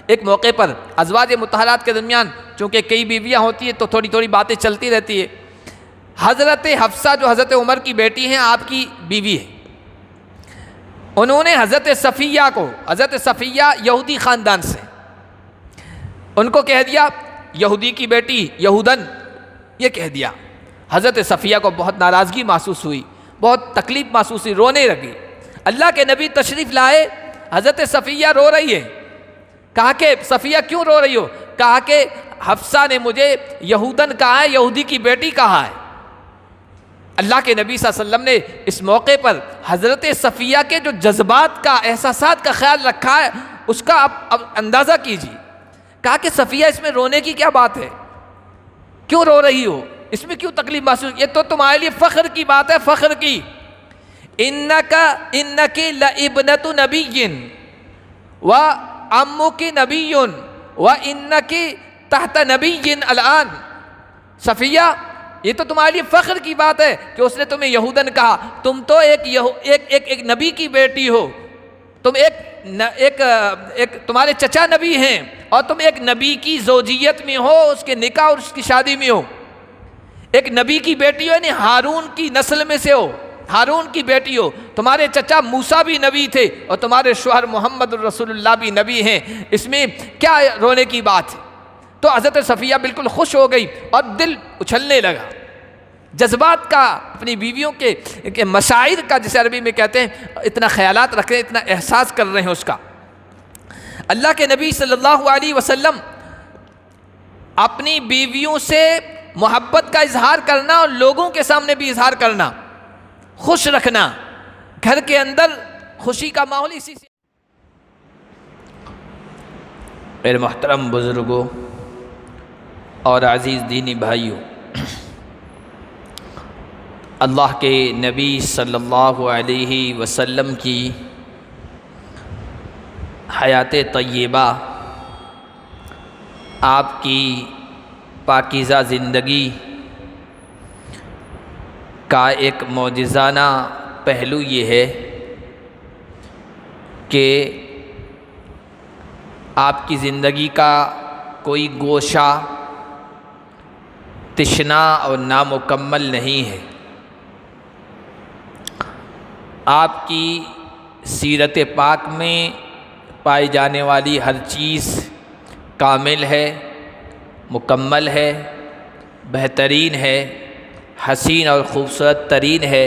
ایک موقع پر ازواج مطہرات کے درمیان چونکہ کئی بیویاں ہوتی ہیں تو تھوڑی تھوڑی باتیں چلتی رہتی ہے. حضرت حفصہ جو حضرت عمر کی بیٹی ہیں، آپ کی بیوی ہے، انہوں نے حضرت صفیہ یہودی خاندان سے ان کو کہہ دیا یہودی کی بیٹی یہودن، یہ کہہ دیا. حضرت صفیہ کو بہت ناراضگی محسوس ہوئی، بہت تکلیف محسوس ہوئی، رونے لگی. اللہ کے نبی تشریف لائے، حضرت صفیہ رو رہی ہے. کہا کہ صفیہ کیوں رو رہی ہو؟ کہا کہ حفصہ نے مجھے یہودن کہا ہے، یہودی کی بیٹی کہا ہے. اللہ کے نبی صلی اللہ علیہ وسلم نے اس موقع پر حضرت صفیہ کے جو جذبات کا، احساسات کا خیال رکھا ہے، اس کا اب اندازہ کیجیے. کہا کہ صفیہ اس میں رونے کی کیا بات ہے؟ کیوں رو رہی ہو؟ اس میں کیوں تکلیف محسوس؟ یہ تو تمہارے لیے فخر کی بات ہے، فخر کی. انک لابنۃ نبی و عمک نبی و انک تحت نبی الان. صفیہ، یہ تو تمہارے لیے فخر کی بات ہے کہ اس نے تمہیں یہودن کہا. تم تو ایک نبی کی بیٹی ہو، تم ایک تمہارے چچا نبی ہیں اور تم ایک نبی کی زوجیت میں ہو، اس کے نکاح اور اس کی شادی میں ہو. ایک نبی کی بیٹی ہو، یعنی ہارون کی نسل میں سے ہو، ہارون کی بیٹی ہو. تمہارے چچا موسیٰ بھی نبی تھے اور تمہارے شوہر محمد الرسول اللہ بھی نبی ہیں. اس میں کیا رونے کی بات ہے؟ تو حضرت صفیہ بالکل خوش ہو گئی اور دل اچھلنے لگا. جذبات کا، اپنی بیویوں کے مشاعر کا، جسے عربی میں کہتے ہیں، اتنا خیالات رکھ رہے ہیں، اتنا احساس کر رہے ہیں اس کا. اللہ کے نبی صلی اللہ علیہ وسلم اپنی بیویوں سے محبت کا اظہار کرنا اور لوگوں کے سامنے بھی اظہار کرنا، خوش رکھنا، گھر کے اندر خوشی کا ماحول اسی سے. میرے محترم بزرگوں اور عزیز دینی بھائیوں، اللہ کے نبی صلی اللہ علیہ وسلم کی حیات طیبہ، آپ کی پاکیزہ زندگی کا ایک معجزانہ پہلو یہ ہے کہ آپ کی زندگی کا کوئی گوشہ تشنا اور نامکمل نہیں ہے. آپ کی سیرت پاک میں پائی جانے والی ہر چیز کامل ہے، مکمل ہے، بہترین ہے، حسین اور خوبصورت ترین ہے،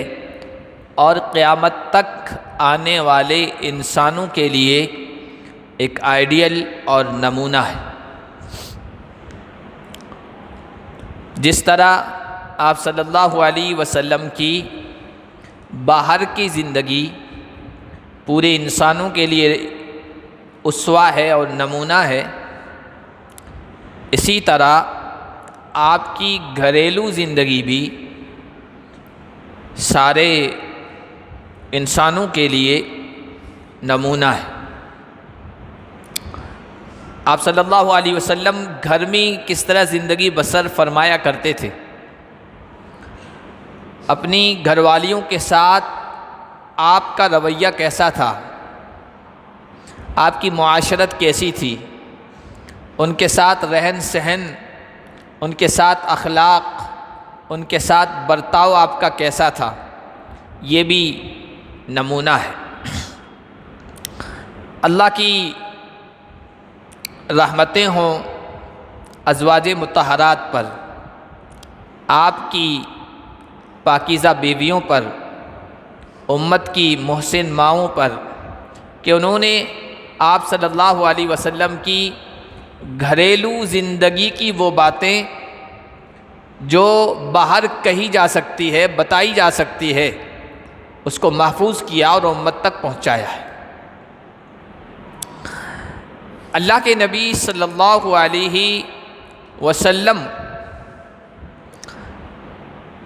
اور قیامت تک آنے والے انسانوں کے لیے ایک آئیڈیل اور نمونہ ہے. جس طرح آپ صلی اللہ علیہ وسلم کی باہر کی زندگی پورے انسانوں کے لیے اسوہ ہے اور نمونہ ہے، اسی طرح آپ کی گھریلو زندگی بھی سارے انسانوں کے لیے نمونہ ہے. آپ صلی اللہ علیہ وسلم گھر میں کس طرح زندگی بسر فرمایا کرتے تھے، اپنی گھر والیوں کے ساتھ آپ کا رویہ کیسا تھا، آپ کی معاشرت کیسی تھی، ان کے ساتھ رہن سہن، ان کے ساتھ اخلاق، ان کے ساتھ برتاؤ آپ کا کیسا تھا، یہ بھی نمونہ ہے. اللہ کی رحمتیں ہوں ازواج مطہرات پر، آپ کی پاکیزہ بیویوں پر، امت کی محسن ماؤں پر، کہ انہوں نے آپ صلی اللہ علیہ وسلم کی گھریلو زندگی کی وہ باتیں جو باہر کہی جا سکتی ہے، بتائی جا سکتی ہے، اس کو محفوظ کیا اور امت تک پہنچایا ہے. اللہ کے نبی صلی اللہ علیہ وسلم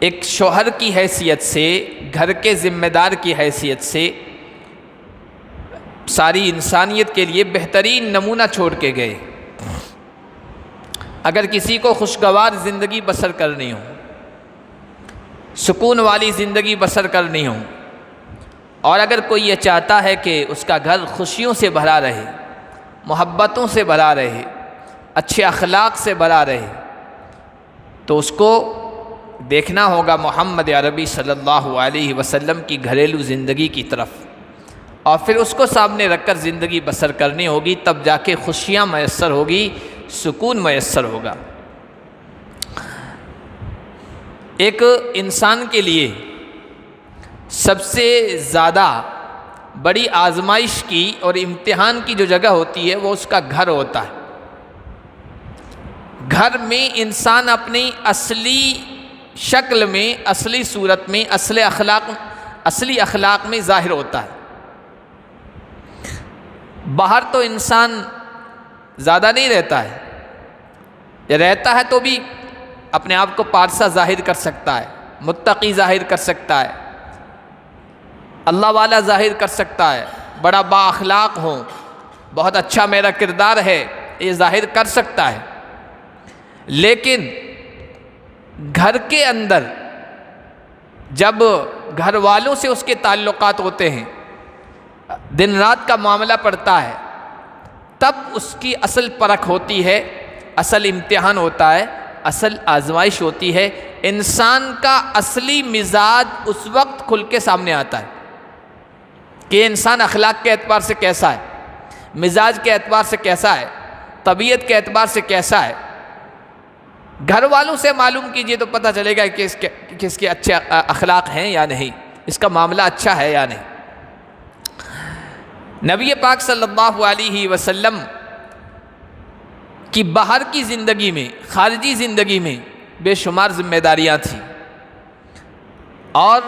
ایک شوہر کی حیثیت سے، گھر کے ذمہ دار کی حیثیت سے ساری انسانیت کے لیے بہترین نمونہ چھوڑ کے گئے. اگر کسی کو خوشگوار زندگی بسر کرنی ہو، سکون والی زندگی بسر کرنی ہو، اور اگر کوئی یہ چاہتا ہے کہ اس کا گھر خوشیوں سے بھرا رہے، محبتوں سے بھرا رہے، اچھے اخلاق سے بھرا رہے، تو اس کو دیکھنا ہوگا محمد عربی صلی اللہ علیہ وسلم کی گھریلو زندگی کی طرف، اور پھر اس کو سامنے رکھ کر زندگی بسر کرنی ہوگی، تب جا کے خوشیاں میسر ہوگی، سکون میسر ہوگا۔ ایک انسان کے لیے سب سے زیادہ بڑی آزمائش کی اور امتحان کی جو جگہ ہوتی ہے وہ اس کا گھر ہوتا ہے۔ گھر میں انسان اپنی اصلی شکل میں، اصلی صورت میں، اصلی اخلاق میں ظاہر ہوتا ہے۔ باہر تو انسان زیادہ نہیں رہتا ہے، یا رہتا ہے تو بھی اپنے آپ کو پارسا ظاہر کر سکتا ہے، متقی ظاہر کر سکتا ہے، اللہ والا ظاہر کر سکتا ہے، بڑا با اخلاق ہوں، بہت اچھا میرا کردار ہے، یہ ظاہر کر سکتا ہے۔ لیکن گھر کے اندر جب گھر والوں سے اس کے تعلقات ہوتے ہیں، دن رات کا معاملہ پڑتا ہے، تب اس کی اصل پرکھ ہوتی ہے، اصل امتحان ہوتا ہے، اصل آزمائش ہوتی ہے۔ انسان کا اصلی مزاج اس وقت کھل کے سامنے آتا ہے کہ انسان اخلاق کے اعتبار سے کیسا ہے، مزاج کے اعتبار سے کیسا ہے، طبیعت کے اعتبار سے کیسا ہے۔ گھر والوں سے معلوم کیجئے تو پتہ چلے گا کہ اس کے اچھے اخلاق ہیں یا نہیں، اس کا معاملہ اچھا ہے یا نہیں۔ نبی پاک صلی اللہ علیہ وسلم کی باہر کی زندگی میں، خارجی زندگی میں بے شمار ذمہ داریاں تھیں، اور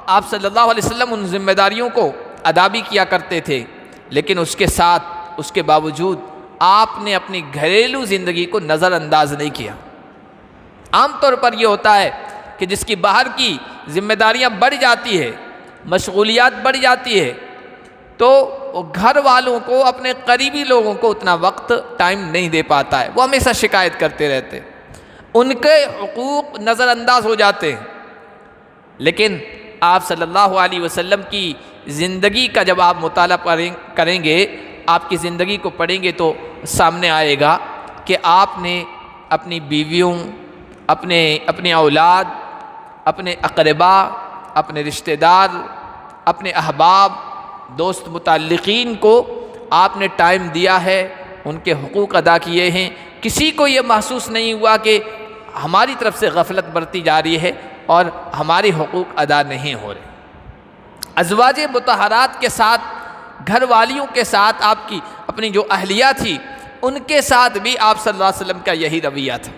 آپ صلی اللہ علیہ وسلم ان ذمہ داریوں کو ادا بھی کیا کرتے تھے، لیکن اس کے ساتھ، اس کے باوجود آپ نے اپنی گھریلو زندگی کو نظر انداز نہیں کیا۔ عام طور پر یہ ہوتا ہے کہ جس کی باہر کی ذمہ داریاں بڑھ جاتی ہے، مشغولیات بڑھ جاتی ہے، تو وہ گھر والوں کو، اپنے قریبی لوگوں کو اتنا وقت، ٹائم نہیں دے پاتا ہے، وہ ہمیشہ شکایت کرتے رہتے، ان کے حقوق نظر انداز ہو جاتے ہیں۔ لیکن آپ صلی اللہ علیہ وسلم کی زندگی کا جب آپ مطالعہ کریں گے، آپ کی زندگی کو پڑھیں گے تو سامنے آئے گا کہ آپ نے اپنی بیویوں، اپنے اولاد، اپنے اقربا، اپنے رشتہ دار، اپنے احباب، دوست، متعلقین کو آپ نے ٹائم دیا ہے، ان کے حقوق ادا کیے ہیں۔ کسی کو یہ محسوس نہیں ہوا کہ ہماری طرف سے غفلت برتی جا رہی ہے اور ہمارے حقوق ادا نہیں ہو رہے۔ ازواج مطہرات کے ساتھ، گھر والیوں کے ساتھ، آپ کی اپنی جو اہلیہ تھی، ان کے ساتھ بھی آپ صلی اللہ علیہ وسلم کا یہی رویہ تھا۔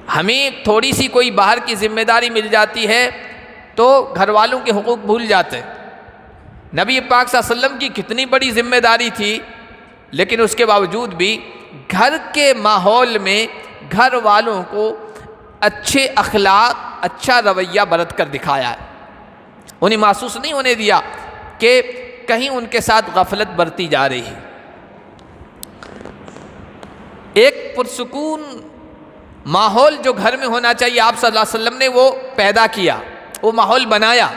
ہمیں تھوڑی سی کوئی باہر کی ذمہ داری مل جاتی ہے تو گھر والوں کے حقوق بھول جاتے ہیں۔ نبی پاک صلی اللہ علیہ وسلم کی کتنی بڑی ذمہ داری تھی، لیکن اس کے باوجود بھی گھر کے ماحول میں گھر والوں کو اچھے اخلاق، اچھا رویہ برت کر دکھایا ہے۔ انہیں محسوس نہیں ہونے دیا کہ کہیں ان کے ساتھ غفلت برتی جا رہی ہے۔ ایک پرسکون ماحول جو گھر میں ہونا چاہیے، آپ صلی اللہ علیہ وسلم نے وہ پیدا کیا، وہ ماحول بنایا،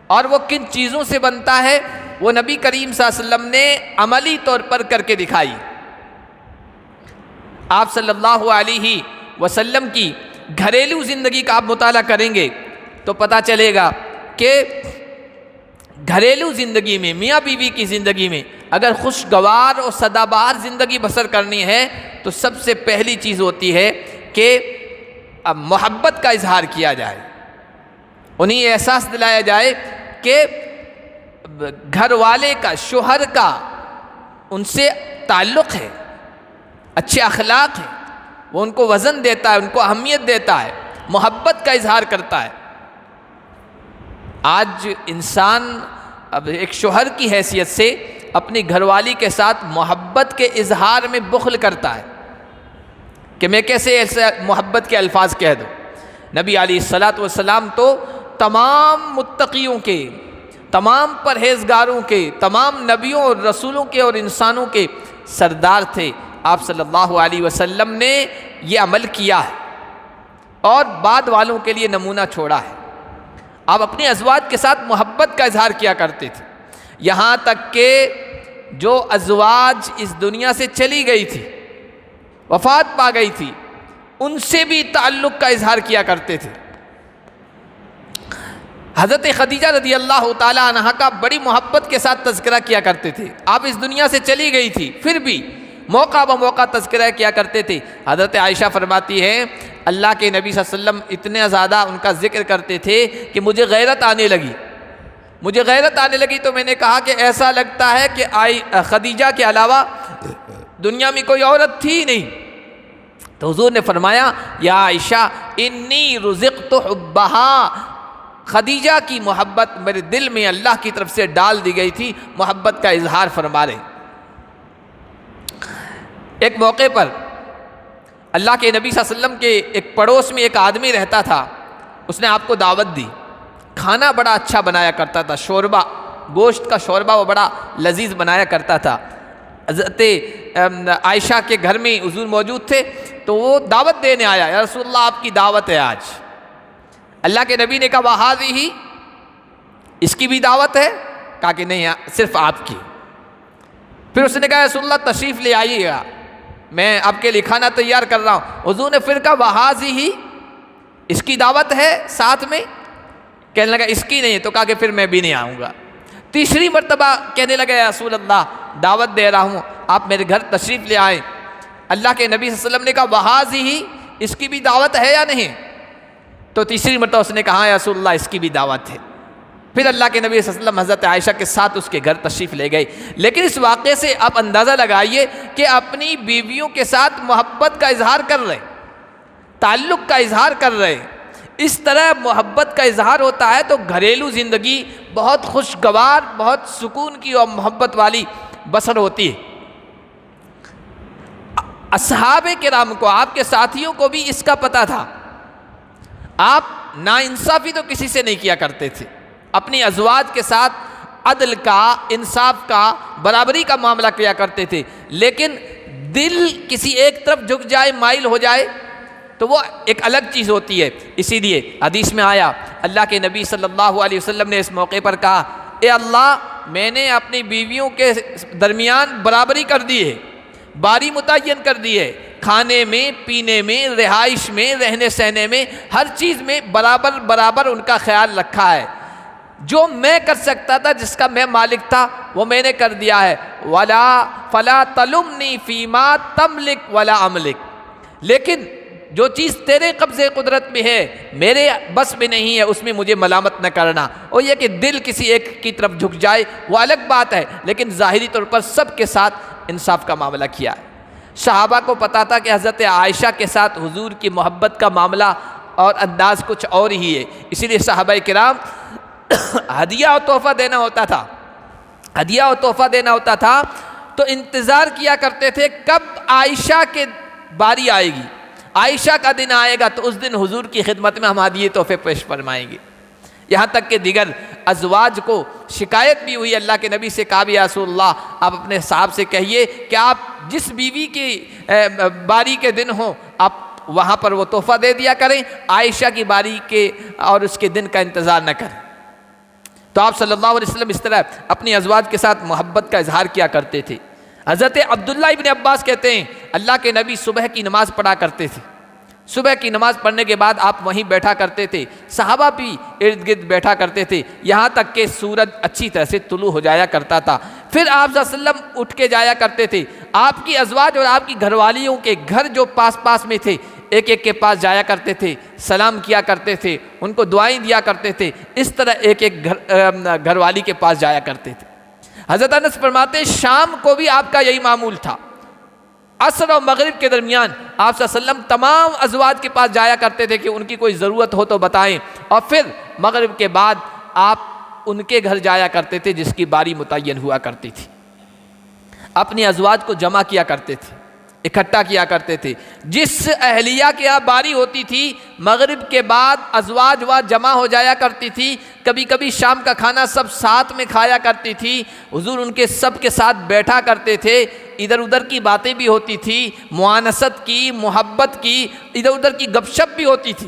اور وہ کن چیزوں سے بنتا ہے وہ نبی کریم صلی اللہ علیہ وسلم نے عملی طور پر کر کے دکھائی۔ آپ صلی اللہ علیہ وسلم کی گھریلو زندگی کا آپ مطالعہ کریں گے تو پتہ چلے گا کہ گھریلو زندگی میں، میاں بیوی کی زندگی میں اگر خوشگوار اور سدا بہار زندگی بسر کرنی ہے تو سب سے پہلی چیز ہوتی ہے کہ محبت کا اظہار کیا جائے، انہیں احساس دلایا جائے کہ گھر والے کا، شوہر کا ان سے تعلق ہے، اچھے اخلاق ہیں، وہ ان کو وزن دیتا ہے، ان کو اہمیت دیتا ہے، محبت کا اظہار کرتا ہے۔ آج انسان اب ایک شوہر کی حیثیت سے اپنی گھر والی کے ساتھ محبت کے اظہار میں بخل کرتا ہے کہ میں کیسے ایسے محبت کے الفاظ کہہ دوں۔ نبی علیہ الصلاۃ والسلام تو تمام متقیوں کے، تمام پرہیزگاروں کے، تمام نبیوں اور رسولوں کے اور انسانوں کے سردار تھے۔ آپ صلی اللہ علیہ وسلم نے یہ عمل کیا ہے اور بعد والوں کے لیے نمونہ چھوڑا ہے۔ آپ اپنی ازواج کے ساتھ محبت کا اظہار کیا کرتے تھے، یہاں تک کہ جو ازواج اس دنیا سے چلی گئی تھی، وفات پا گئی تھی، ان سے بھی تعلق کا اظہار کیا کرتے تھے۔ حضرت خدیجہ رضی اللہ تعالی عنہا کا بڑی محبت کے ساتھ تذکرہ کیا کرتے تھے۔ آپ اس دنیا سے چلی گئی تھی، پھر بھی موقع بموقع تذکرہ کیا کرتے تھے۔ حضرت عائشہ فرماتی ہیں اللہ کے نبی صلی اللہ علیہ وسلم اتنے زیادہ ان کا ذکر کرتے تھے کہ مجھے غیرت آنے لگی تو میں نے کہا کہ ایسا لگتا ہے کہ خدیجہ کے علاوہ دنیا میں کوئی عورت تھی نہیں۔ تو حضور نے فرمایا یا عائشہ انی رزقت حبہا، خدیجہ کی محبت میرے دل میں اللہ کی طرف سے ڈال دی گئی تھی، محبت کا اظہار فرما رہے۔ ایک موقع پر اللہ کے نبی صلی اللہ علیہ وسلم کے ایک پڑوس میں ایک آدمی رہتا تھا، اس نے آپ کو دعوت دی، کھانا بڑا اچھا بنایا کرتا تھا، شوربہ، گوشت کا شوربہ وہ بڑا لذیذ بنایا کرتا تھا۔ حضرت عائشہ کے گھر میں حضور موجود تھے تو وہ دعوت دینے آیا، یا رسول اللہ آپ کی دعوت ہے آج۔ اللہ کے نبی نے کہا وَهَذِهِ، اس کی بھی دعوت ہے؟ کہا کہ نہیں، صرف آپ کی۔ پھر اس نے کہا رسول اللہ تشریف لے آئیے گا، میں آپ کے لیے کھانا تیار کر رہا ہوں۔ حضور نے پھر کہا وَهَذِهِ، اس کی دعوت ہے ساتھ میں؟ کہنے لگا اس کی نہیں، تو کہا کہ پھر میں بھی نہیں آؤں گا۔ تیسری مرتبہ کہنے لگا یا رسول اللہ دعوت دے رہا ہوں، آپ میرے گھر تشریف لے آئیں۔ اللہ کے نبی صلی اللہ علیہ وسلم نے کہا وَهَذِهِ، اس کی بھی دعوت ہے یا نہیں؟ تو تیسری مرتبہ اس نے کہا یا رسول اللہ اس کی بھی دعوت ہے۔ پھر اللہ کے نبی صلی اللہ علیہ وسلم حضرت عائشہ کے ساتھ اس کے گھر تشریف لے گئے۔ لیکن اس واقعے سے آپ اندازہ لگائیے کہ اپنی بیویوں کے ساتھ محبت کا اظہار کر رہے، تعلق کا اظہار کر رہے۔ اس طرح محبت کا اظہار ہوتا ہے تو گھریلو زندگی بہت خوشگوار، بہت سکون کی اور محبت والی بسر ہوتی ہے۔ اصحاب کرام کو، آپ کے ساتھیوں کو بھی اس کا پتہ تھا۔ آپ ناانصافی تو کسی سے نہیں کیا کرتے تھے، اپنی ازواج کے ساتھ عدل کا، انصاف کا، برابری کا معاملہ کیا کرتے تھے۔ لیکن دل کسی ایک طرف جھک جائے، مائل ہو جائے تو وہ ایک الگ چیز ہوتی ہے۔ اسی لیے حدیث میں آیا اللہ کے نبی صلی اللہ علیہ وسلم نے اس موقع پر کہا اے اللہ میں نے اپنی بیویوں کے درمیان برابری کر دی ہے، باری متعین کر دی ہے، کھانے میں، پینے میں، رہائش میں، رہنے سہنے میں، ہر چیز میں برابر ان کا خیال رکھا ہے۔ جو میں کر سکتا تھا، جس کا میں مالک تھا، وہ میں نے کر دیا ہے۔ فَلَا تَلُمْنِي فِي مَا تَمْلِكْ وَلَا أَمْلِكْ، لیکن جو چیز تیرے قبضے قدرت میں ہے، میرے بس میں نہیں ہے، اس میں مجھے ملامت نہ کرنا۔ اور یہ کہ دل کسی ایک کی طرف جھک جائے وہ الگ بات ہے، لیکن ظاہری طور پر سب کے ساتھ انصاف کا معاملہ کیا ہے۔ صحابہ کو پتا تھا کہ حضرت عائشہ کے ساتھ حضور کی محبت کا معاملہ اور انداز کچھ اور ہی ہے، اسی لیے صحابہ کرام ہدیہ اور تحفہ دینا ہوتا تھا تو انتظار کیا کرتے تھے کب عائشہ کے باری آئے گی، عائشہ کا دن آئے گا تو اس دن حضور کی خدمت میں ہم ہدیے تحفے پیش فرمائیں گے۔ یہاں تک کہ دیگر ازواج کو شکایت بھی ہوئی، اللہ کے نبی سے کہا بھی یا رسول اللہ آپ اپنے صاحب سے کہیے کہ آپ جس بیوی کی باری کے دن ہوں آپ وہاں پر وہ تحفہ دے دیا کریں، عائشہ کی باری کے اور اس کے دن کا انتظار نہ کریں۔ تو آپ صلی اللہ علیہ وسلم اس طرح اپنی ازواج کے ساتھ محبت کا اظہار کیا کرتے تھے۔ حضرت عبداللہ ابن عباس کہتے ہیں اللہ کے نبی صبح کی نماز پڑھا کرتے تھے، صبح کی نماز پڑھنے کے بعد آپ وہیں بیٹھا کرتے تھے، صحابہ بھی ارد گرد بیٹھا کرتے تھے، یہاں تک کہ سورج اچھی طرح سے طلوع ہو جایا کرتا تھا۔ پھر آپ صلی اللہ علیہ وسلم اٹھ کے جایا کرتے تھے، آپ کی ازواج اور آپ کی گھر والیوں کے گھر جو پاس میں تھے ایک ایک کے پاس جایا کرتے تھے، سلام کیا کرتے تھے، ان کو دعائیں دیا کرتے تھے، اس طرح ایک ایک گھر والی کے پاس جایا کرتے تھے۔ حضرت انس فرماتے ہیں شام کو بھی آپ کا یہی معمول تھا، عصر اور مغرب کے درمیان آپ صلی اللہ علیہ وسلم تمام ازواج کے پاس جایا کرتے تھے کہ ان کی کوئی ضرورت ہو تو بتائیں، اور پھر مغرب کے بعد آپ ان کے گھر جایا کرتے تھے جس کی باری متعین ہوا کرتی تھی، اپنی ازواج کو جمع کیا کرتے تھے، اکٹھا کیا کرتے تھے۔ جس اہلیہ کے یہاں باری ہوتی تھی مغرب کے بعد ازواج وہاں جمع ہو جایا کرتی تھی، کبھی کبھی شام کا کھانا سب ساتھ میں کھایا کرتی تھی، حضور ان کے سب کے ساتھ بیٹھا کرتے تھے، ادھر ادھر کی باتیں بھی ہوتی تھی، معانست کی، محبت کی، ادھر ادھر کی گپ شپ بھی ہوتی تھی۔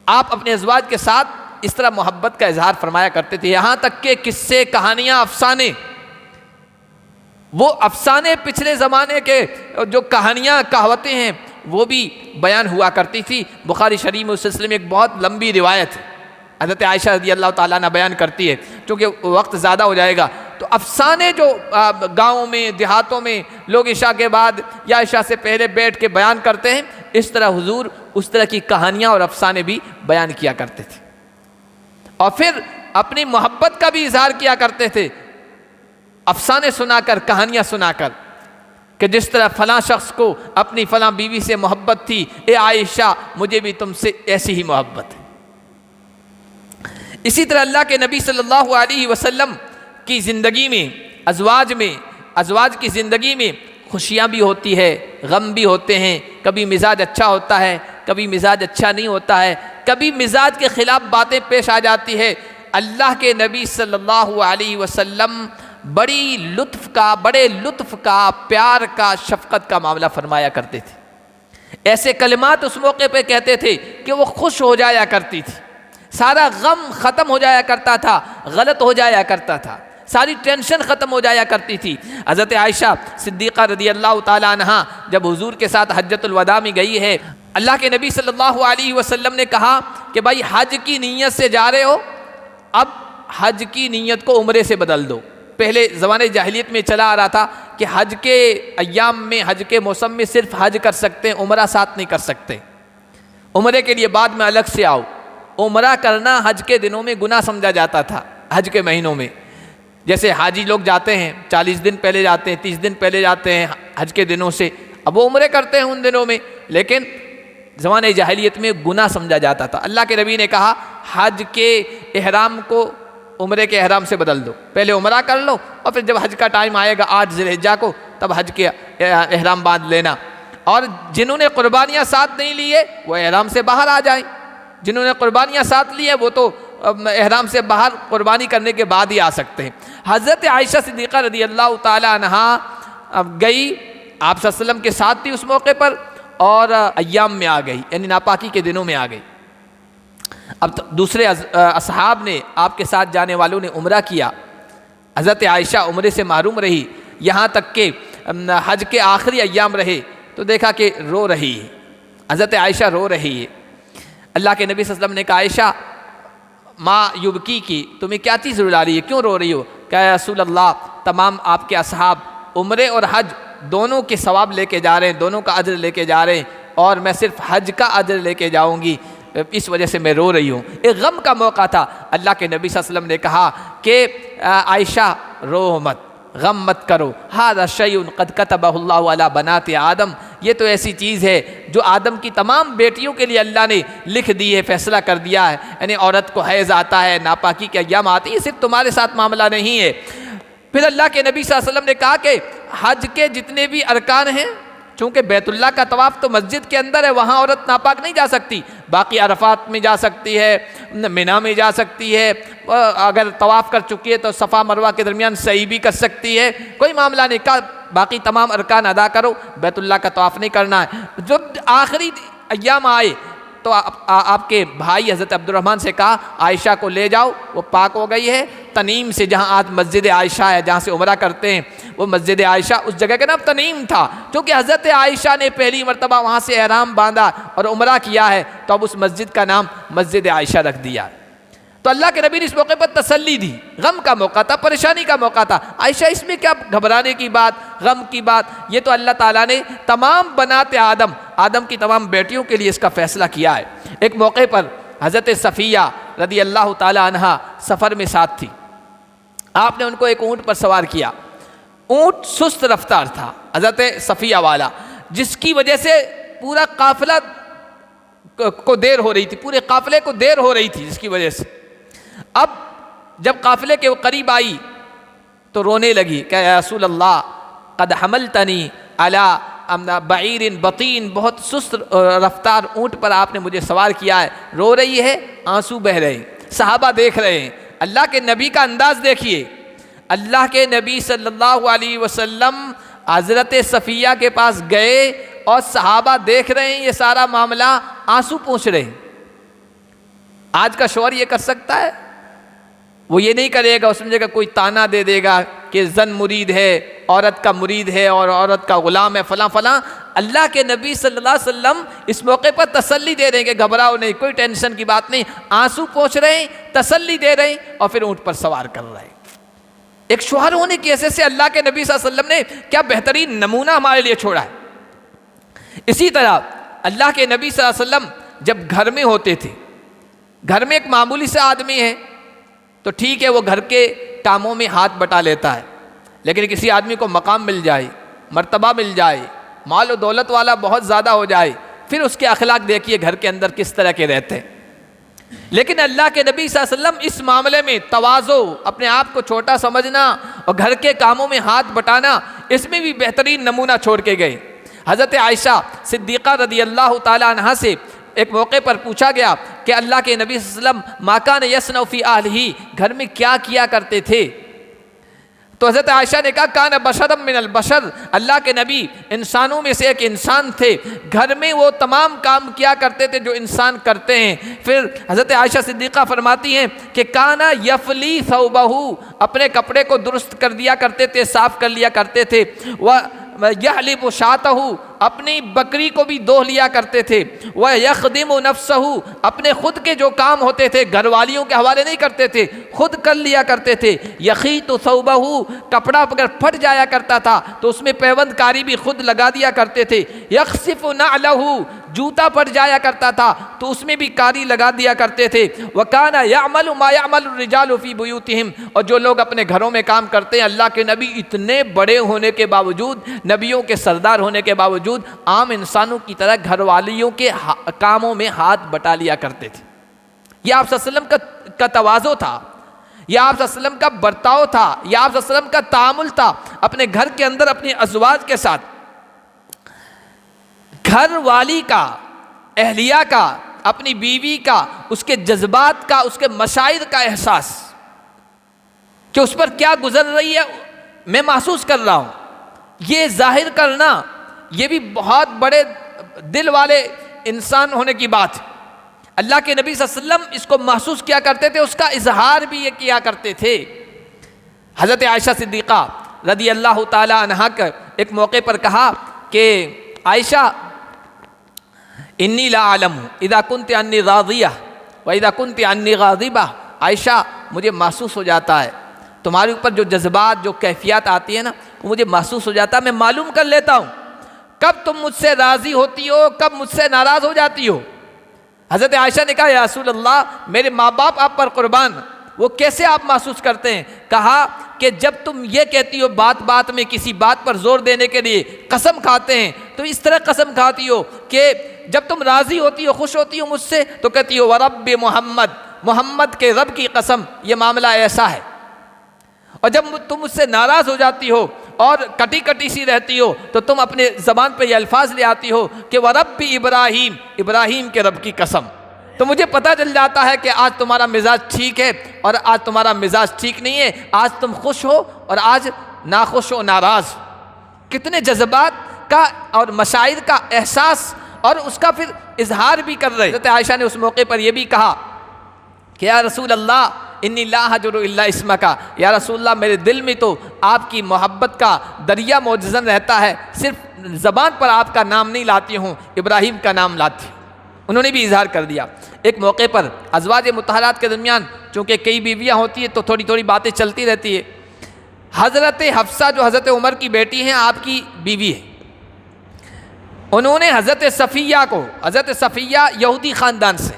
آپ اپنے ازواج کے ساتھ اس طرح محبت کا اظہار فرمایا کرتے تھے، یہاں تک کہ قصے، کہانیاں، افسانے وہ افسانے پچھلے زمانے کے جو کہانیاں کہاوتیں ہیں وہ بھی بیان ہوا کرتی تھی۔ بخاری شریف میں اس سلسلے میں ایک بہت لمبی روایت ہے، حضرت عائشہ رضی اللہ تعالیٰ عنہ بیان کرتی ہے، چونکہ وقت زیادہ ہو جائے گا۔ تو افسانے جو گاؤں میں دیہاتوں میں لوگ عشاء کے بعد یا عشاء سے پہلے بیٹھ کے بیان کرتے ہیں، اس طرح حضور اس طرح کی کہانیاں اور افسانے بھی بیان کیا کرتے تھے، اور پھر اپنی محبت کا بھی اظہار کیا کرتے تھے، افسانے سنا کر، کہانیاں سنا کر، کہ جس طرح فلاں شخص کو اپنی فلاں بیوی سے محبت تھی، اے عائشہ مجھے بھی تم سے ایسی ہی محبت ہے۔ اسی طرح اللہ کے نبی صلی اللہ علیہ وسلم کی زندگی میں، ازواج کی زندگی میں خوشیاں بھی ہوتی ہے، غم بھی ہوتے ہیں، کبھی مزاج اچھا ہوتا ہے، کبھی مزاج اچھا نہیں ہوتا ہے، کبھی مزاج کے خلاف باتیں پیش آ جاتی ہے۔ اللہ کے نبی صلی اللہ علیہ وسلم بڑے لطف کا، پیار کا، شفقت کا معاملہ فرمایا کرتے تھے۔ ایسے کلمات اس موقع پہ کہتے تھے کہ وہ خوش ہو جایا کرتی تھی، سارا غم ختم ہو جایا کرتا تھا، غلط ہو جایا کرتا تھا، ساری ٹینشن ختم ہو جایا کرتی تھی۔ حضرت عائشہ صدیقہ رضی اللہ تعالی عنہا جب حضور کے ساتھ حجۃ الوداع میں گئی ہے، اللہ کے نبی صلی اللہ علیہ وسلم نے کہا کہ بھائی حج کی نیت سے جا رہے ہو، اب حج کی نیت کو عمرے سے بدل دو۔ پہلے زمانے جاہلیت میں چلا آ رہا تھا کہ حج کے ایام میں، حج کے موسم میں صرف حج کر سکتے ہیں، عمرہ ساتھ نہیں کر سکتے، عمرے کے لیے بعد میں الگ سے آؤ۔ عمرہ کرنا حج کے دنوں میں گناہ سمجھا جاتا تھا، حج کے مہینوں میں، جیسے حاجی لوگ جاتے ہیں 40 دن پہلے جاتے ہیں، 30 دن پہلے جاتے ہیں حج کے دنوں سے، اب وہ عمرے کرتے ہیں ان دنوں میں، لیکن زمانے جاہلیت میں گناہ سمجھا جاتا تھا۔ اللہ کے نبی نے کہا حج کے احرام کو عمرے کے احرام سے بدل دو، پہلے عمرہ کر لو اور پھر جب حج کا ٹائم آئے گا 8 ذی الحجہ کو تب حج کے احرام باندھ لینا۔ اور جنہوں نے قربانیاں ساتھ نہیں لیے وہ احرام سے باہر آ جائیں، جنہوں نے قربانیاں ساتھ لی ہیں وہ تو احرام سے باہر قربانی کرنے کے بعد ہی آ سکتے ہیں۔ حضرت عائشہ صدیقہ رضی اللہ تعالی عنہا گئی، آپ صلی اللہ علیہ وسلم کے ساتھ تھی اس موقع پر، اور ایام میں آ گئی، یعنی ناپاکی کے دنوں میں آ گئی۔ اب دوسرے اصحاب نے، آپ کے ساتھ جانے والوں نے عمرہ کیا، حضرت عائشہ عمرے سے محروم رہی، یہاں تک کہ حج کے آخری ایام رہے تو دیکھا کہ رو رہی ہے، حضرت عائشہ رو رہی ہے۔ اللہ کے نبی صلی اللہ علیہ وسلم نے کہا عائشہ ما یبکی کی، تمہیں کیا چیز رلا رہی ہے، کیوں رو رہی ہو؟ کہ یا رسول اللہ تمام آپ کے اصحاب عمرے اور حج دونوں کے ثواب لے کے جا رہے ہیں، دونوں کا اجر لے کے جا رہے ہیں، اور میں صرف حج کا اجر لے کے جاؤں گی، اس وجہ سے میں رو رہی ہوں۔ ایک غم کا موقع تھا، اللہ کے نبی صلی اللہ علیہ وسلم نے کہا کہ عائشہ رو مت، غم مت کرو، ھذا شیء قد کتبہ اللہ علی بنات آدم، یہ تو ایسی چیز ہے جو آدم کی تمام بیٹیوں کے لیے اللہ نے لکھ دی ہے، فیصلہ کر دیا ہے، یعنی عورت کو حیض آتا ہے، ناپاکی کے ایام آتے ہیں، یہ صرف تمہارے ساتھ معاملہ نہیں ہے۔ پھر اللہ کے نبی صلی اللہ علیہ وسلم نے کہا کہ حج کے جتنے بھی ارکان ہیں، چونکہ بیت اللہ کا طواف تو مسجد کے اندر ہے، وہاں عورت ناپاک نہیں جا سکتی، باقی عرفات میں جا سکتی ہے، مینا میں جا سکتی ہے، اگر طواف کر چکی ہے تو صفا مروہ کے درمیان سعی بھی کر سکتی ہے، کوئی معاملہ نہیں، کہا باقی تمام ارکان ادا کرو، بیت اللہ کا طواف نہیں کرنا ہے۔ جب آخری ایام آئے تو آپ کے بھائی حضرت عبد الرحمن سے کہا عائشہ کو لے جاؤ، وہ پاک ہو گئی ہے، تنیم سے، جہاں آج مسجد عائشہ ہے، جہاں سے عمرہ کرتے ہیں، وہ مسجد عائشہ، اس جگہ کا نام تنیم تھا، کیونکہ حضرت عائشہ نے پہلی مرتبہ وہاں سے احرام باندھا اور عمرہ کیا ہے، تو اب اس مسجد کا نام مسجد عائشہ رکھ دیا۔ تو اللہ کے نبی نے اس موقع پر تسلی دی، غم کا موقع تھا، پریشانی کا موقع تھا، عائشہ اس میں کیا گھبرانے کی بات، غم کی بات، یہ تو اللہ تعالیٰ نے تمام بنات آدم کی تمام بیٹیوں کے لیے اس کا فیصلہ کیا ہے۔ ایک موقع پر حضرت صفیہ رضی اللہ تعالی عنہا سفر میں ساتھ تھی، آپ نے ان کو ایک اونٹ پر سوار کیا، اونٹ سست رفتار تھا حضرت صفیہ والا، جس کی وجہ سے پورا قافلہ کو دیر ہو رہی تھی، پورے قافلے کو دیر ہو رہی تھی، جس کی وجہ سے اب جب قافلے کے قریب آئی تو رونے لگی کہ یا رسول اللہ قد حملتنی علی بعیر بطین، بہت سست رفتار اونٹ پر آپ نے مجھے سوار کیا ہے، رو رہی ہے، آنسو بہہ رہے ہیں، صحابہ دیکھ رہے ہیں، اللہ کے نبی کا انداز دیکھیے، اللہ کے نبی صلی اللہ علیہ وسلم حضرت صفیہ کے پاس گئے اور صحابہ دیکھ رہے ہیں یہ سارا معاملہ، آنسو پوچھ رہے ہیں۔ آج کا شوہر یہ کر سکتا ہے؟ وہ یہ نہیں کرے گا، اس میں جگہ کوئی تانا دے دے گا کہ زن مرید ہے، عورت کا مرید ہے اور عورت کا غلام ہے فلاں فلاں۔ اللہ کے نبی صلی اللہ علیہ وسلم اس موقع پر تسلی دے رہے ہیں کہ گھبراؤ نہیں، کوئی ٹینشن کی بات نہیں، آنسو پوچھ رہے ہیں، تسلی دے رہے ہیں اور پھر اونٹ پر سوار کر رہے ہیں۔ ایک شوہر ہونے کی حیثیت سے اللہ کے نبی صلی اللہ علیہ وسلم نے کیا بہترین نمونہ ہمارے لیے چھوڑا ہے۔ اسی طرح اللہ کے نبی صلی اللہ علیہ وسلم جب گھر میں ہوتے تھے، گھر میں ایک معمولی سے آدمی ہے تو ٹھیک ہے، وہ گھر کے کاموں میں ہاتھ بٹا لیتا ہے، لیکن کسی آدمی کو مقام مل جائے، مرتبہ مل جائے، مال و دولت والا بہت زیادہ ہو جائے، پھر اس کے اخلاق دیکھیے گھر کے اندر کس طرح کے رہتے ہیں۔ لیکن اللہ کے نبی صلی اللہ علیہ وسلم اس معاملے میں تواضع، اپنے آپ کو چھوٹا سمجھنا اور گھر کے کاموں میں ہاتھ بٹانا، اس میں بھی بہترین نمونہ چھوڑ کے گئے۔ حضرت عائشہ صدیقہ رضی اللہ تعالی عنہا سے ایک موقع پر پوچھا گیا کہ اللہ کے نبی صلی اللہ علیہ وسلم ما کان یصنع فی اہلہ، گھر میں کیا کیا کرتے تھے؟ تو حضرت عائشہ نے کہا کان بشرا من البشر، اللہ کے نبی انسانوں میں سے ایک انسان تھے، گھر میں وہ تمام کام کیا کرتے تھے جو انسان کرتے ہیں۔ پھر حضرت عائشہ صدیقہ فرماتی ہیں کہ کانا یفلی ثوبہ، اپنے کپڑے کو درست کر دیا کرتے تھے، صاف کر لیا کرتے تھے، وَيَحْلِبُ شَاطَهُ، اپنی بکری کو بھی دوہ لیا کرتے تھے، وَيَخْدِمُ نَفْسَهُ، اپنے خود کے جو کام ہوتے تھے گھر والیوں کے حوالے نہیں کرتے تھے، خود کر لیا کرتے تھے۔ يَخِيطُ ثَوْبَهُ، کپڑا اگر پھٹ جایا کرتا تھا تو اس میں پیوند کاری بھی خود لگا دیا کرتے تھے۔ يَخْصِفُ نَعْلَهُ، جوتا پھٹ جایا کرتا تھا تو اس میں بھی کاری لگا دیا کرتے تھے۔ وَكَانَ يَعْمَلُ مَا يَعْمَلُ الرِّجَالُ فِي بُيُوتِهِمْ، اور جو لوگ اپنے گھروں میں کام کرتے ہیں، اللہ کے نبی اتنے بڑے ہونے کے باوجود، نبیوں کے سردار ہونے کے باوجود، عام انسانوں کی طرح گھر والیوں کے کاموں میں ہاتھ بٹا لیا کرتے تھے۔ یہ آپ صلی اللہ علیہ وسلم کا تواضع تھا، یہ آپ صلی اللہ علیہ وسلم کا برتاؤ تھا، یہ آپ صلی اللہ علیہ وسلم کا تعامل تھا اپنے گھر کے اندر اپنی ازواج کے ساتھ۔ گھر والی کا، اہلیہ کا، اپنی بیوی کا، اس کے جذبات کا، اس کے مشاعر کا احساس کہ اس پر کیا گزر رہی ہے میں محسوس کر رہا ہوں، یہ ظاہر کرنا، یہ بھی بہت بڑے دل والے انسان ہونے کی بات ہے۔ اللہ کے نبی صلی اللہ علیہ وسلم اس کو محسوس کیا کرتے تھے، اس کا اظہار بھی یہ کیا کرتے تھے۔ حضرت عائشہ صدیقہ رضی اللہ تعالی عنہا کا ایک موقع پر کہا کہ عائشہ انی لا اعلم اذا کنت انی راضیہ و اذا کنت انی غاضبہ، عائشہ مجھے محسوس ہو جاتا ہے تمہارے اوپر جو جذبات، جو کیفیات آتی ہیں نا، وہ مجھے محسوس ہو جاتا ہے، میں معلوم کر لیتا ہوں کب تم مجھ سے راضی ہوتی ہو، کب مجھ سے ناراض ہو جاتی ہو۔ حضرت عائشہ نے کہا یا رسول اللہ، میرے ماں باپ آپ پر قربان، وہ کیسے آپ محسوس کرتے ہیں؟ کہا کہ جب تم یہ کہتی ہو بات بات میں کسی بات پر زور دینے کے لیے قسم کھاتے ہیں تو اس طرح قسم کھاتی ہو کہ جب تم راضی ہوتی ہو، خوش ہوتی ہو مجھ سے تو کہتی ہو ورب محمد، محمد کے رب کی قسم یہ معاملہ ایسا ہے، اور جب تم مجھ سے ناراض ہو جاتی ہو اور کٹی کٹی سی رہتی ہو تو تم اپنے زبان پہ یہ الفاظ لے آتی ہو کہ وَرَبِّ ابراہیم، ابراہیم کے رب کی قسم۔ تو مجھے پتہ چل جاتا ہے کہ آج تمہارا مزاج ٹھیک ہے اور آج تمہارا مزاج ٹھیک نہیں ہے، آج تم خوش ہو اور آج ناخوش ہو، ناراض۔ کتنے جذبات کا اور مشاعر کا احساس اور اس کا پھر اظہار بھی کر رہے۔ حضرت عائشہ نے اس موقع پر یہ بھی کہا کہ یا رسول اللہ انی لا احجر الا اسمک، یا رسول اللہ میرے دل میں تو آپ کی محبت کا دریا موجزن رہتا ہے، صرف زبان پر آپ کا نام نہیں لاتی ہوں، ابراہیم کا نام لاتی ہوں۔ انہوں نے بھی اظہار کر دیا۔ ایک موقع پر ازواج مطہرات کے درمیان چونکہ کئی بیویاں ہوتی ہیں تو تھوڑی تھوڑی باتیں چلتی رہتی ہے۔ حضرت حفصہ جو حضرت عمر کی بیٹی ہیں، آپ کی بیوی ہے، انہوں نے حضرت صفیہ کو، حضرت صفیہ یہودی خاندان سے،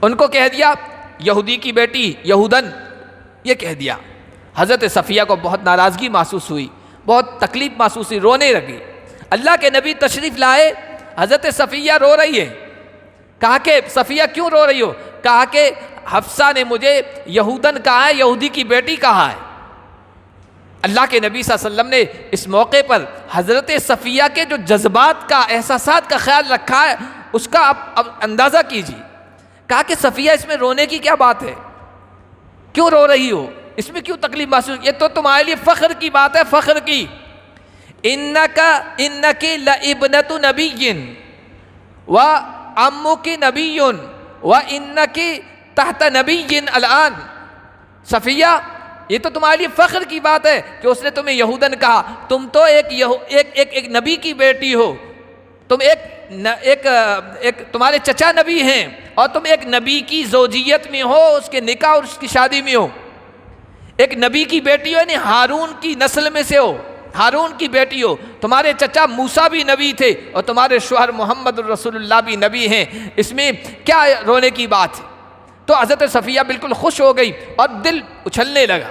ان کو کہہ دیا یہودی کی بیٹی، یہودن، یہ کہہ دیا۔ حضرت صفیہ کو بہت ناراضگی محسوس ہوئی، بہت تکلیف محسوس ہوئی، رونے لگی۔ اللہ کے نبی تشریف لائے، حضرت صفیہ رو رہی ہے۔ کہا کہ صفیہ کیوں رو رہی ہو؟ کہا کہ حفصہ نے مجھے یہودن کہا ہے، یہودی کی بیٹی کہا ہے۔ اللہ کے نبی صلی اللہ علیہ وسلم نے اس موقع پر حضرت صفیہ کے جو جذبات کا، احساسات کا خیال رکھا ہے، اس کا اب اندازہ کیجیے۔ کہا کہ صفیہ اس میں رونے کی کیا بات ہے؟ کیوں رو رہی ہو؟ اس میں کیوں تکلیف محسوس؟ یہ تو تمہارے لیے فخر کی بات ہے، فخر کی۔ انک لابنۃ نبی وعمک نبی وانک تحت نبی الان، صفیہ یہ تو تمہارے لیے فخر کی بات ہے کہ اس نے تمہیں یہودن کہا، تم تو ایک نبی کی بیٹی ہو، تم ایک تمہارے چچا نبی ہیں اور تم ایک نبی کی زوجیت میں ہو، اس کے نکاح اور اس کی شادی میں ہو، ایک نبی کی بیٹی ہو، یعنی ہارون کی نسل میں سے ہو، ہارون کی بیٹی ہو، تمہارے چچا موسیٰ بھی نبی تھے اور تمہارے شوہر محمد رسول اللہ بھی نبی ہیں، اس میں کیا رونے کی بات ہے؟ تو حضرت صفیہ بالکل خوش ہو گئی اور دل اچھلنے لگا،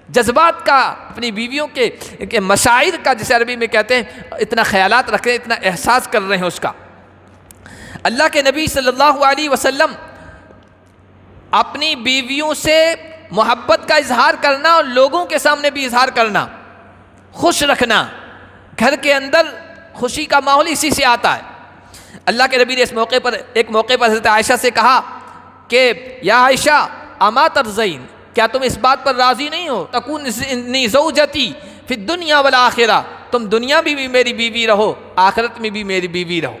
جذبات کا، اپنی بیویوں کے مشاعر کا، جسے عربی میں کہتے ہیں، اتنا خیالات رکھ رہے ہیں، اتنا احساس کر رہے ہیں اس کا۔ اللہ کے نبی صلی اللہ علیہ وسلم اپنی بیویوں سے محبت کا اظہار کرنا اور لوگوں کے سامنے بھی اظہار کرنا، خوش رکھنا، گھر کے اندر خوشی کا ماحول اسی سے آتا ہے۔ اللہ کے نبی نے ایک موقع پر حضرت عائشہ سے کہا کہ یا عائشہ اما ترضین، کیا تم اس بات پر راضی نہیں ہو، تکون انی زوجتی فی الدنیا والآخرہ، تم دنیا میں بھی میری بیوی رہو، آخرت میں بھی میری بیوی رہو۔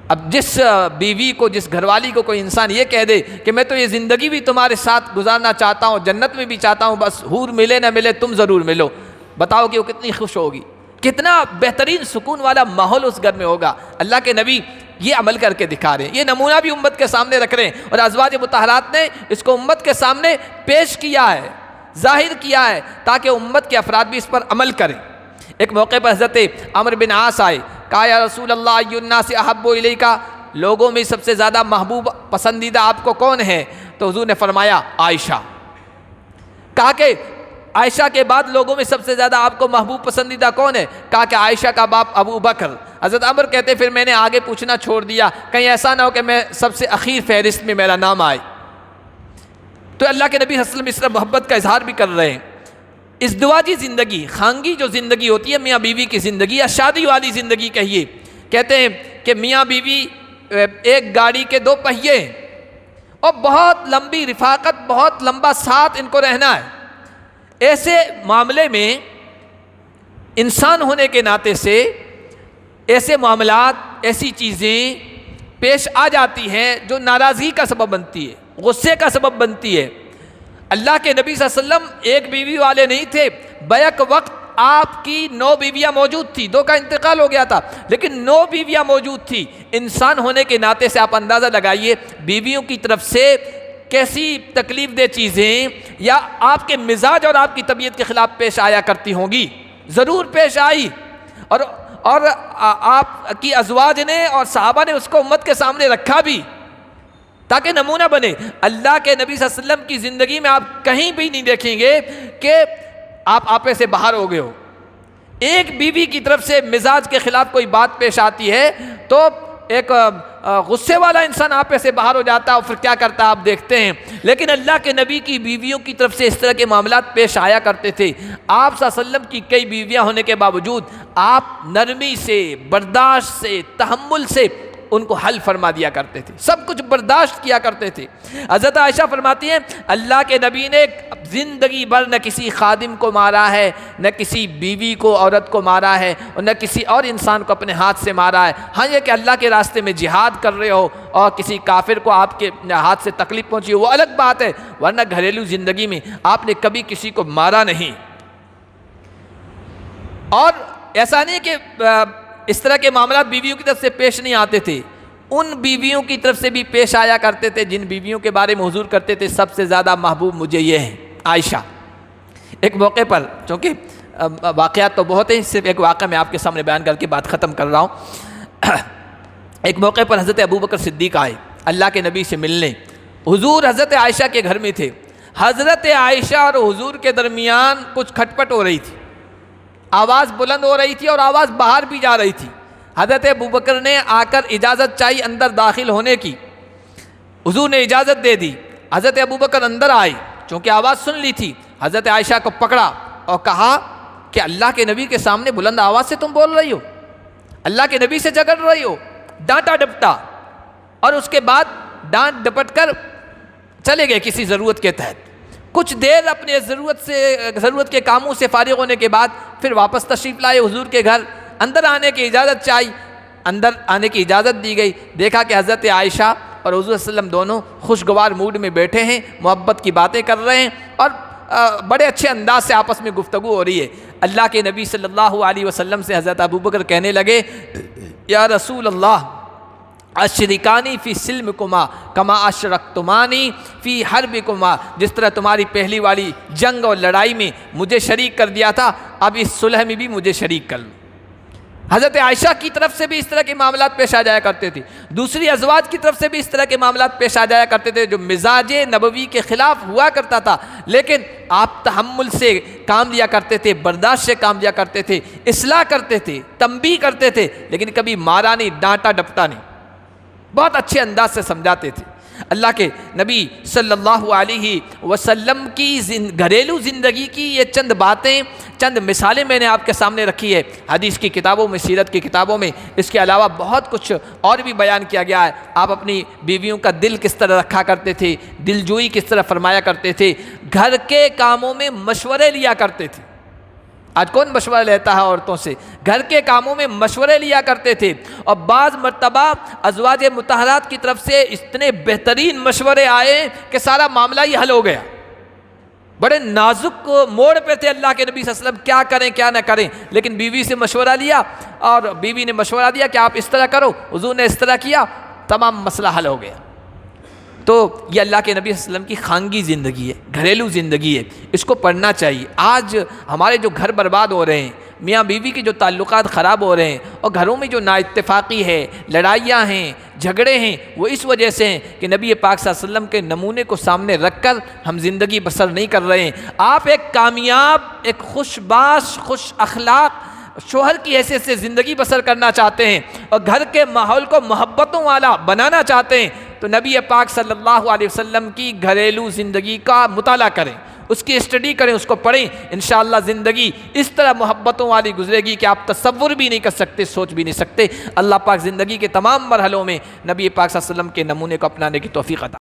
اب جس بیوی کو، جس گھر والی کو کوئی انسان یہ کہہ دے کہ میں تو یہ زندگی بھی تمہارے ساتھ گزارنا چاہتا ہوں، جنت میں بھی چاہتا ہوں، بس حور ملے نہ ملے تم ضرور ملو، بتاؤ کہ وہ کتنی خوش ہوگی، کتنا بہترین سکون والا ماحول اس گھر میں ہوگا۔ اللہ کے نبی یہ عمل کر کے دکھا رہے ہیں، یہ نمونہ بھی امت کے سامنے رکھ رہے ہیں، اور ازواج مطہرات نے اس کو امت کے سامنے پیش کیا ہے، ظاہر کیا ہے، تاکہ امت کے افراد بھی اس پر عمل کریں۔ ایک موقع پر حضرت عمرو بن عاص آئے، کہا یا رسول اللہ ای الناس احب الیکا، لوگوں میں سب سے زیادہ محبوب پسندیدہ آپ کو کون ہے؟ تو حضور نے فرمایا عائشہ۔ کہا کہ عائشہ کے بعد لوگوں میں سب سے زیادہ آپ کو محبوب پسندیدہ کون ہے؟ کہا کہ عائشہ کا باپ ابو بکر۔ حضرت عمر کہتے پھر میں نے آگے پوچھنا چھوڑ دیا، کہیں ایسا نہ ہو کہ میں سب سے اخیر فہرست میں میرا نام آئے۔ تو اللہ کے نبی صلی اللہ علیہ وسلم اس طرح محبت کا اظہار بھی کر رہے ہیں۔ ازدواجی زندگی، خانگی جو زندگی ہوتی ہے، میاں بیوی کی زندگی یا شادی والی زندگی کہیے، کہتے ہیں کہ میاں بیوی ایک گاڑی کے دو پہیے ہیں اور بہت لمبی رفاقت، بہت لمبا ساتھ ان کو رہنا ہے۔ ایسے معاملے میں انسان ہونے کے ناطے سے ایسے معاملات، ایسی چیزیں پیش آ جاتی ہیں جو ناراضگی کا سبب بنتی ہے، غصے کا سبب بنتی ہے۔ اللہ کے نبی صلی اللہ علیہ وسلم ایک بیوی والے نہیں تھے، بیک وقت آپ کی 9 بیویاں موجود تھی، 2 کا انتقال ہو گیا تھا لیکن 9 بیویاں موجود تھی۔ انسان ہونے کے ناطے سے آپ اندازہ لگائیے بیویوں کی طرف سے کیسی تکلیف دہ چیزیں یا آپ کے مزاج اور آپ کی طبیعت کے خلاف پیش آیا کرتی ہوں گی، ضرور پیش آئی، اور آپ کی ازواج نے اور صحابہ نے اس کو امت کے سامنے رکھا بھی تاکہ نمونہ بنے۔ اللہ کے نبی صلی اللہ علیہ وسلم کی زندگی میں آپ کہیں بھی نہیں دیکھیں گے کہ آپ آپے سے باہر ہو گئے ہو۔ ایک بیوی کی طرف سے مزاج کے خلاف کوئی بات پیش آتی ہے تو ایک غصے والا انسان آپے سے باہر ہو جاتا ہے اور پھر کیا کرتا ہے آپ دیکھتے ہیں۔ لیکن اللہ کے نبی کی بیویوں کی طرف سے اس طرح کے معاملات پیش آیا کرتے تھے۔ آپ صلی اللہ علیہ وسلم کی کئی بیویاں ہونے کے باوجود آپ نرمی سے، برداشت سے، تحمل سے ان کو حل فرما دیا کرتے تھے، سب کچھ برداشت کیا کرتے تھے۔ حضرت عائشہ فرماتی ہیں اللہ کے نبی نے زندگی بھر نہ کسی خادم کو مارا ہے، نہ کسی بیوی کو، عورت کو مارا ہے، اور نہ کسی اور انسان کو اپنے ہاتھ سے مارا ہے۔ ہاں یہ کہ اللہ کے راستے میں جہاد کر رہے ہو اور کسی کافر کو آپ کے ہاتھ سے تکلیف پہنچی ہو وہ الگ بات ہے، ورنہ گھریلو زندگی میں آپ نے کبھی کسی کو مارا نہیں۔ اور ایسا نہیں کہ اس طرح کے معاملات بیویوں کی طرف سے پیش نہیں آتے تھے، ان بیویوں کی طرف سے بھی پیش آیا کرتے تھے جن بیویوں کے بارے میں حضور کرتے تھے سب سے زیادہ محبوب مجھے یہ ہے عائشہ۔ ایک موقع پر، چونکہ واقعات تو بہت ہیں، صرف ایک واقعہ میں آپ کے سامنے بیان کر کے بات ختم کر رہا ہوں۔ ایک موقع پر حضرت ابوبکر صدیق آئے اللہ کے نبی سے ملنے، حضور حضرت عائشہ کے گھر میں تھے۔ حضرت عائشہ اور حضور کے درمیان کچھ کھٹپٹ ہو رہی تھی، آواز بلند ہو رہی تھی اور آواز باہر بھی جا رہی تھی۔ حضرت ابوبکر نے آ کر اجازت چاہی اندر داخل ہونے کی، حضور نے اجازت دے دی۔ حضرت ابوبکر اندر آئے، چونکہ آواز سن لی تھی، حضرت عائشہ کو پکڑا اور کہا کہ اللہ کے نبی کے سامنے بلند آواز سے تم بول رہی ہو، اللہ کے نبی سے جھگڑ رہی ہو، ڈانٹا ڈپٹا، اور اس کے بعد ڈانٹ ڈپٹ کر چلے گئے کسی ضرورت کے تحت۔ کچھ دیر اپنے ضرورت کے کاموں سے فارغ ہونے کے بعد پھر واپس تشریف لائے حضور کے گھر، اندر آنے کی اجازت چاہی، اندر آنے کی اجازت دی گئی۔ دیکھا کہ حضرت عائشہ اور حضور صلی اللہ علیہ وسلم دونوں خوشگوار موڈ میں بیٹھے ہیں، محبت کی باتیں کر رہے ہیں اور بڑے اچھے انداز سے آپس میں گفتگو ہو رہی ہے۔ اللہ کے نبی صلی اللہ علیہ وسلم سے حضرت ابوبکر کہنے لگے یا رسول اللہ اشرکانی فی سلمکما کما اشرکتمانی فی حربکما، جس طرح تمہاری پہلی والی جنگ اور لڑائی میں مجھے شریک کر دیا تھا، اب اس صلح میں بھی مجھے شریک کر لو۔ حضرت عائشہ کی طرف سے بھی اس طرح کے معاملات پیش آ جایا کرتے تھے، دوسری ازواج کی طرف سے بھی اس طرح کے معاملات پیش آ جایا کرتے تھے جو مزاج نبوی کے خلاف ہوا کرتا تھا، لیکن آپ تحمل سے کام لیا کرتے تھے، برداشت سے کام لیا کرتے تھے، اصلاح کرتے تھے، تنبیہ کرتے تھے، لیکن کبھی مارا نہیں، ڈانٹا ڈپٹا نہیں، بہت اچھے انداز سے سمجھاتے تھے۔ اللہ کے نبی صلی اللہ علیہ وسلم کی گھریلو زندگی کی یہ چند باتیں، چند مثالیں میں نے آپ کے سامنے رکھی ہے، حدیث کی کتابوں میں، سیرت کی کتابوں میں، اس کے علاوہ بہت کچھ اور بھی بیان کیا گیا ہے۔ آپ اپنی بیویوں کا دل کس طرح رکھا کرتے تھے، دل جوئی کس طرح فرمایا کرتے تھے، گھر کے کاموں میں مشورے لیا کرتے تھے۔ آج کون مشورہ لیتا ہے عورتوں سے؟ گھر کے کاموں میں مشورے لیا کرتے تھے، اور بعض مرتبہ ازواج مطہرات کی طرف سے اتنے بہترین مشورے آئے کہ سارا معاملہ ہی حل ہو گیا۔ بڑے نازک موڑ پہ تھے اللہ کے نبی صلی اللہ علیہ وسلم، کیا کریں کیا نہ کریں، لیکن بیوی سے مشورہ لیا اور بیوی نے مشورہ دیا کہ آپ اس طرح کرو، حضور نے اس طرح کیا، تمام مسئلہ حل ہو گیا۔ تو یہ اللہ کے نبی صلی اللہ علیہ وسلم کی خانگی زندگی ہے، گھریلو زندگی ہے، اس کو پڑھنا چاہیے۔ آج ہمارے جو گھر برباد ہو رہے ہیں، میاں بیوی کے جو تعلقات خراب ہو رہے ہیں، اور گھروں میں جو نا اتفاقی ہے، لڑائیاں ہیں، جھگڑے ہیں، وہ اس وجہ سے ہیں کہ نبی پاک صلی اللہ علیہ وسلم کے نمونے کو سامنے رکھ کر ہم زندگی بسر نہیں کر رہے ہیں۔ آپ ایک کامیاب، ایک خوش باش، خوش اخلاق شوہر کی حیثیت سے زندگی بسر کرنا چاہتے ہیں، اور گھر کے ماحول کو محبتوں والا بنانا چاہتے ہیں، تو نبی پاک صلی اللہ علیہ وسلم کی گھریلو زندگی کا مطالعہ کریں، اس کی اسٹڈی کریں، اس کو پڑھیں، انشاءاللہ زندگی اس طرح محبتوں والی گزرے گی کہ آپ تصور بھی نہیں کر سکتے، سوچ بھی نہیں سکتے۔ اللہ پاک زندگی کے تمام مرحلوں میں نبی پاک صلی اللہ علیہ وسلم کے نمونے کو اپنانے کی توفیق عطا